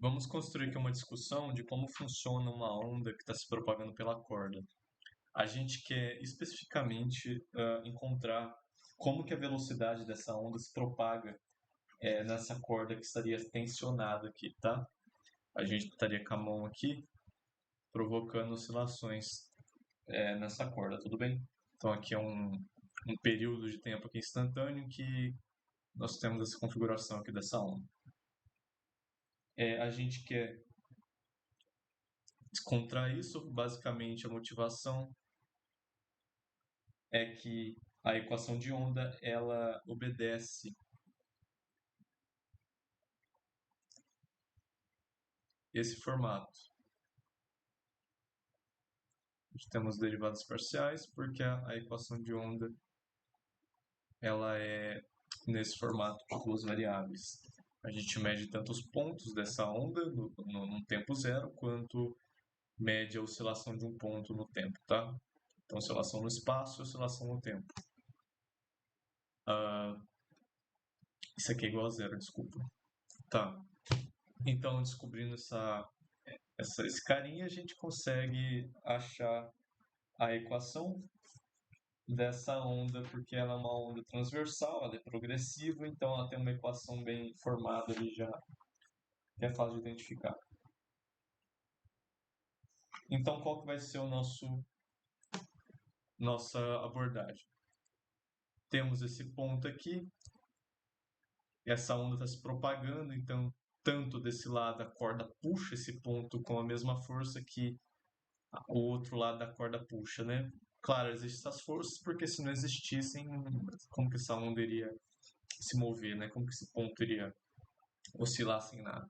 Vamos construir aqui uma discussão de como funciona uma onda que está se propagando pela corda. A gente quer especificamente encontrar como que a velocidade dessa onda se propaga nessa corda que estaria tensionada aqui, tá? A gente estaria com a mão aqui provocando oscilações nessa corda, tudo bem? Então aqui é um período de tempo aqui instantâneo que nós temos essa configuração aqui dessa onda. A gente quer descontrair isso, basicamente a motivação é que a equação de onda ela obedece esse formato. A gente temos derivadas parciais porque a equação de onda ela é nesse formato de duas variáveis. A gente mede tanto os pontos dessa onda no tempo zero, quanto mede a oscilação de um ponto no tempo, tá? Então, oscilação no espaço e oscilação no tempo. Isso aqui é igual a zero, desculpa. Tá. Então, descobrindo esse carinha, a gente consegue achar a equação dessa onda, porque ela é uma onda transversal, ela é progressiva, então ela tem uma equação bem formada ali já, que é fácil de identificar. Então, qual que vai ser o nossa abordagem? Temos esse ponto aqui, essa onda está se propagando, então tanto desse lado a corda puxa esse ponto com a mesma força que o outro lado da corda puxa, né? Claro, existem essas forças porque se não existissem, como que essa onda iria se mover, né? Como que esse ponto iria oscilar sem nada?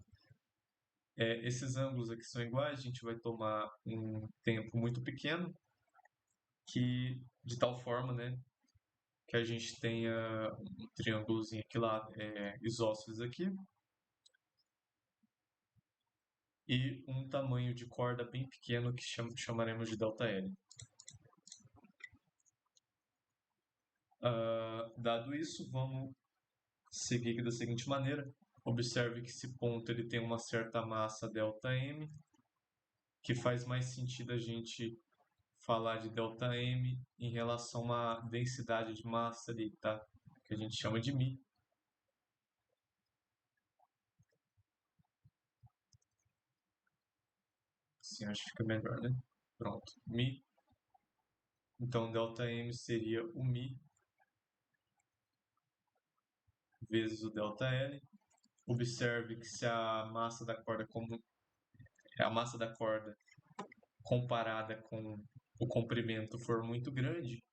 Esses ângulos aqui são iguais, a gente vai tomar um tempo muito pequeno, que de tal forma, né, que a gente tenha um triângulozinho aqui lá, isósceles aqui, e um tamanho de corda bem pequeno que chamaremos de ΔL. Dado isso, vamos seguir aqui da seguinte maneira. Observe que esse ponto ele tem uma certa massa ΔM, que faz mais sentido a gente falar de ΔM em relação a uma densidade de massa ali, tá? Que a gente chama de μ. Assim acho que fica melhor, né? Pronto, μ. Então, ΔM seria o μ vezes o ΔL. Observe que se a massa da corda a massa da corda comparada com o comprimento for muito grande,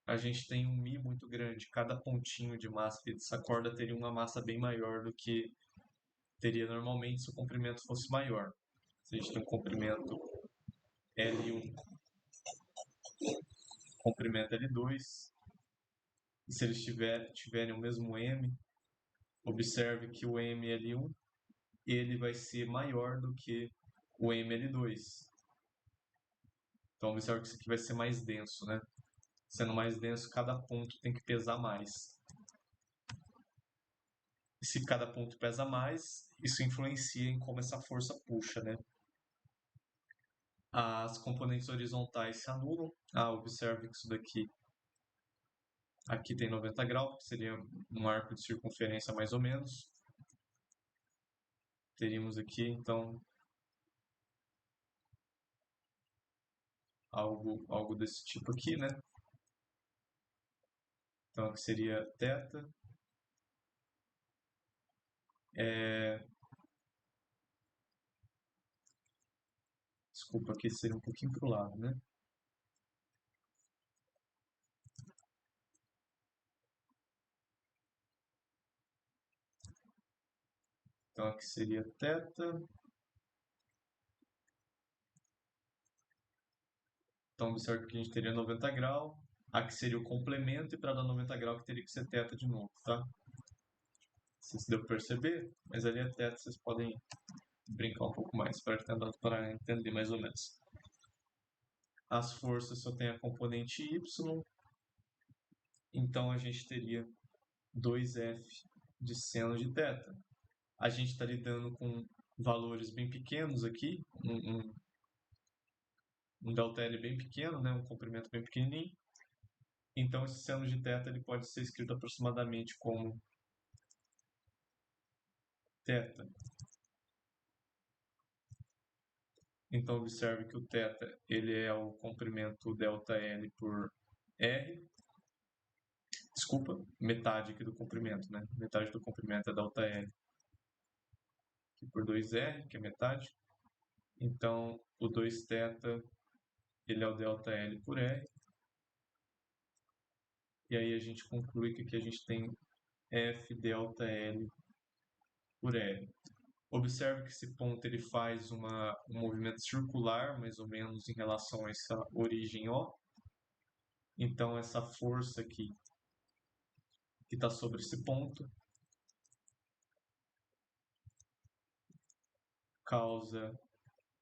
a gente tem um μ muito grande. Cada pontinho de massa dessa corda teria uma massa bem maior do que teria normalmente se o comprimento fosse maior. Se a gente tem um comprimento L1, comprimento L2, e se eles tiverem o mesmo M, observe que o ML1 ele vai ser maior do que o ML2. Então observe que isso aqui vai ser mais denso, né? Sendo mais denso, cada ponto tem que pesar mais. E se cada ponto pesa mais, isso influencia em como essa força puxa, né? As componentes horizontais se anulam. Observe que isso daqui aqui tem 90 graus, que seria um arco de circunferência mais ou menos. Teríamos aqui, então, algo desse tipo aqui, né? Então, aqui seria θ. Desculpa, aqui seria um pouquinho para o lado, né? Então, aqui seria θ. Então, observe que a gente teria 90 graus. Aqui seria o complemento e para dar 90 graus que teria que ser θ de novo, tá? Não sei se deu para perceber, mas ali é θ, vocês podem brincar um pouco mais, espero que tenha dado para entender mais ou menos. As forças só tem a componente y, então a gente teria 2F de seno de θ. A gente está lidando com valores bem pequenos aqui, um ΔL bem pequeno, né, um comprimento bem pequenininho. Então, esse seno de θ ele pode ser escrito aproximadamente como θ. Então, observe que o θ ele é o comprimento ΔL por R. Desculpa, metade aqui do comprimento, né? Metade do comprimento é ΔL aqui por 2R, que é metade. Então, o 2θ ele é o ΔL por R. E aí a gente conclui que aqui a gente tem F ΔL por R. Observe que esse ponto ele faz um movimento circular, mais ou menos, em relação a essa origem O. Então, essa força aqui que está sobre esse ponto causa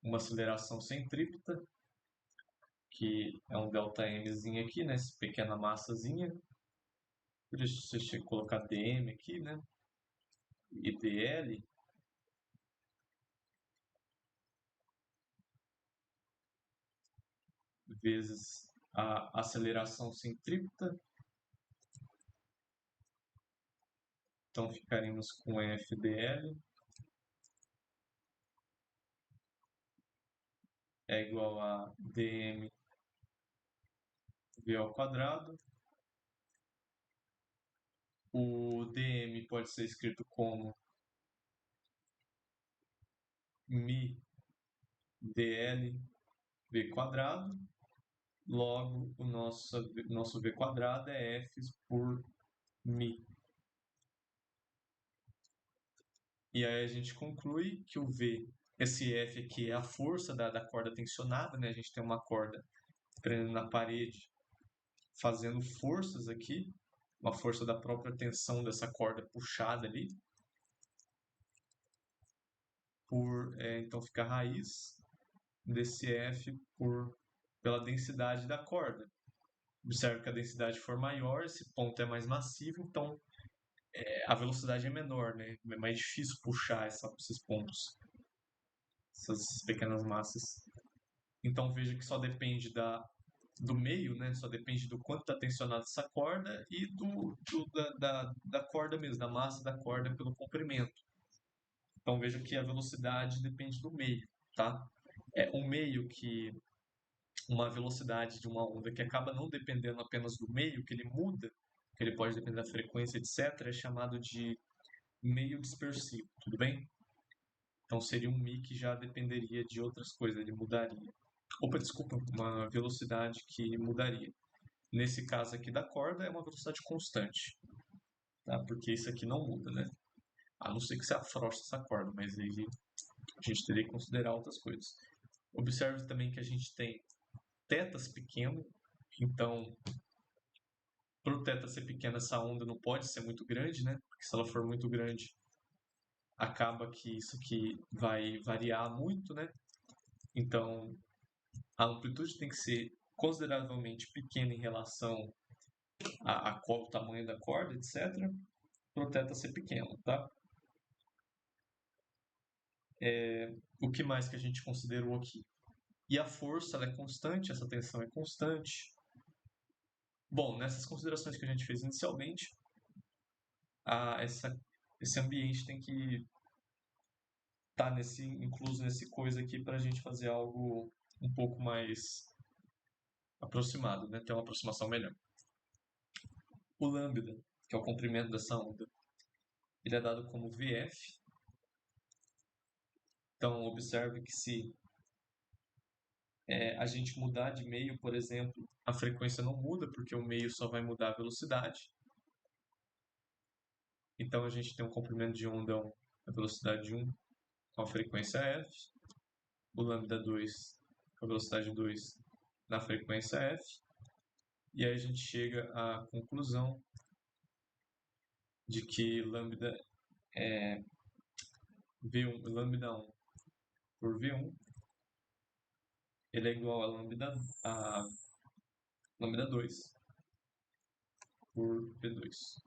uma aceleração centrípeta, que é um ΔMzinho aqui, né? Essa pequena massazinha. Deixa eu colocar dm aqui, né? E dl. Vezes a aceleração centrípeta. Então, ficaremos com FdL é igual a dm v ao quadrado. O dm pode ser escrito como mi dl v quadrado. Logo, o nosso v quadrado é f por mi. E aí a gente conclui que o v, esse f aqui é a força da corda tensionada, né? A gente tem uma corda prendendo na parede, fazendo forças aqui, uma força da própria tensão dessa corda puxada ali. Então fica a raiz desse f pela densidade da corda. Observe que a densidade for maior, esse ponto é mais massivo, então a velocidade é menor, né? É mais difícil puxar esses pontos, essas pequenas massas. Então veja que só depende do meio, né? Só depende do quanto está tensionada essa corda e da corda mesmo, da massa da corda pelo comprimento. Então veja que a velocidade depende do meio, tá? É um meio que uma velocidade de uma onda que acaba não dependendo apenas do meio, que ele muda, que ele pode depender da frequência, etc., é chamado de meio dispersivo, tudo bem? Então seria um mi que já dependeria de outras coisas, ele mudaria. Opa, desculpa, uma velocidade que mudaria. Nesse caso aqui da corda é uma velocidade constante, tá? Porque isso aqui não muda, né? A não ser que você afrouxe essa corda, mas aí a gente teria que considerar outras coisas. Observe também que a gente tem tetas pequeno, então para o teta ser pequeno essa onda não pode ser muito grande, né? Porque se ela for muito grande, acaba que isso aqui vai variar muito, né? Então a amplitude tem que ser consideravelmente pequena em relação ao tamanho da corda, etc., para o teta ser pequeno, tá? O que mais que a gente considerou aqui? E a força ela é constante, essa tensão é constante. Bom, nessas considerações que a gente fez inicialmente, esse ambiente tem que estar incluso nesse coisa aqui para a gente fazer algo um pouco mais aproximado, né? Ter uma aproximação melhor. O lambda, que é o comprimento dessa onda, ele é dado como Vf. Então, observe que se a gente mudar de meio, por exemplo, a frequência não muda, porque o meio só vai mudar a velocidade. Então, a gente tem um comprimento de onda a velocidade 1 com a frequência f, o lambda 2 com a velocidade 2 na frequência f, e aí a gente chega à conclusão de que lambda 1 por V1 ele é igual a lambda 2 por V2.